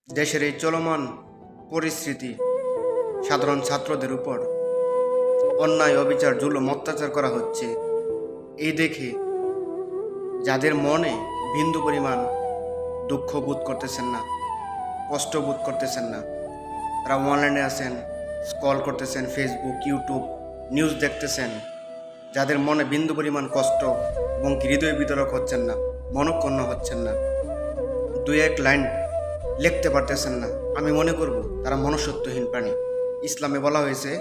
দেশের এই চলমান পরিস্থিতি সাধারণ ছাত্রদের উপর অন্যায় অবিচার জুলুম অত্যাচার করা হচ্ছে, এই দেখে যাদের মনে বিন্দু পরিমাণ দুঃখ বোধ করতেছেন না, কষ্ট বোধ করতেছেন না, তারা অনলাইনে আছেন, স্ক্রল করতেছেন, ফেসবুক, ইউটিউব নিউজ দেখতেছেন, যাদের মনে বিন্দু পরিমাণ কষ্ট এবং হৃদয় বিতরক হচ্ছেন না, মনক্ষুণ্ণ হচ্ছেন না, দুই এক লাইন লিখতে পারতেছেন না, আমি মনে করব তারা মনুষ্যত্বহীন প্রাণী। ইসলামে বলা হয়েছে,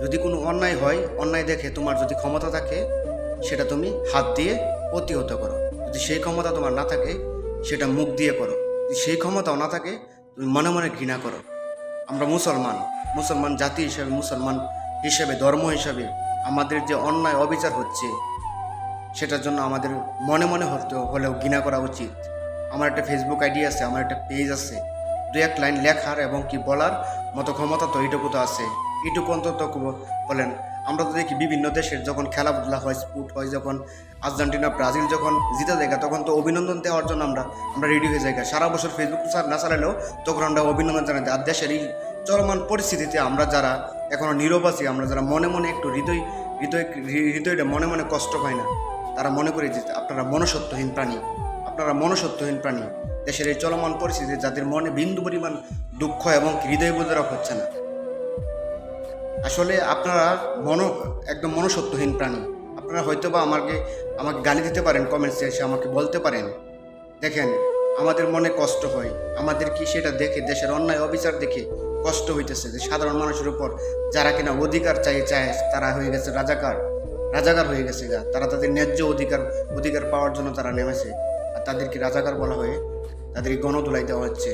যদি কোনো অন্যায় হয়, অন্যায় দেখে তোমার যদি ক্ষমতা থাকে সেটা তুমি হাত দিয়ে প্রতিহত করো, যদি সেই ক্ষমতা তোমার না থাকে সেটা মুখ দিয়ে করো, যদি সেই ক্ষমতাও না থাকে তুমি মনে মনে ঘৃণা করো। আমরা মুসলমান জাতি হিসাবে, মুসলমান হিসেবে, ধর্ম হিসাবে আমাদের যে অন্যায় অবিচার হচ্ছে সেটার জন্য আমাদের মনে মনে হলেও ঘৃণা করা উচিত। আমার একটা ফেসবুক আইডি আছে, আমার একটা পেজ আছে, দু এক লাইন লেখার এবং কি বলার মতো ক্ষমতা তো এইটুকু তো আছে, এইটুকু অন্তত বলেন। আমরা তো দেখি বিভিন্ন দেশের যখন খেলাধুলা হয়, স্পোর্ট হয়, যখন আর্জেন্টিনা ব্রাজিল যখন জিতে যায় তখন তো অভিনন্দন দেওয়ার জন্য আমরা রেডি হয়ে যাই, সারা বছর ফেসবুক না চালালেও তখন আমরা অভিনন্দন জানাই। আর দেশের এই চলমান পরিস্থিতিতে আমরা যারা এখনও নীরব আছি, আমরা যারা মনে মনে একটু হৃদয়টা মনে মনে কষ্ট পায় না, তারা মনে করে যে আপনারা মনুষ্যত্বহীন প্রাণী। দেশের এই চলমান পরিস্থিতি যাদের মনে বিন্দু পরিমাণ দুঃখ এবং হৃদয় বোধরক হচ্ছে না, আসলে আপনারা একদম মনুষ্যত্বহীন প্রাণী। আপনারা হয়তো বা আমাকে গালি দিতে পারেন, কমেন্টসে এসে আমাকে বলতে পারেন, দেখেন আমাদের মনে কষ্ট হয়, আমাদের কি সেটা দেখে, দেশের অন্যায় অবিচার দেখে কষ্ট হইতেছে যে সাধারণ মানুষের উপর যারা কিনা অধিকার চায় তারা হয়ে গেছে রাজাকার হয়ে গেছে, তারা তাদের ন্যায্য অধিকার পাওয়ার জন্য তারা নেমেছে, আর তাদেরকে রাজাকার বলা হয়ে তাদেরকে গণধোলাই দেওয়া হচ্ছে।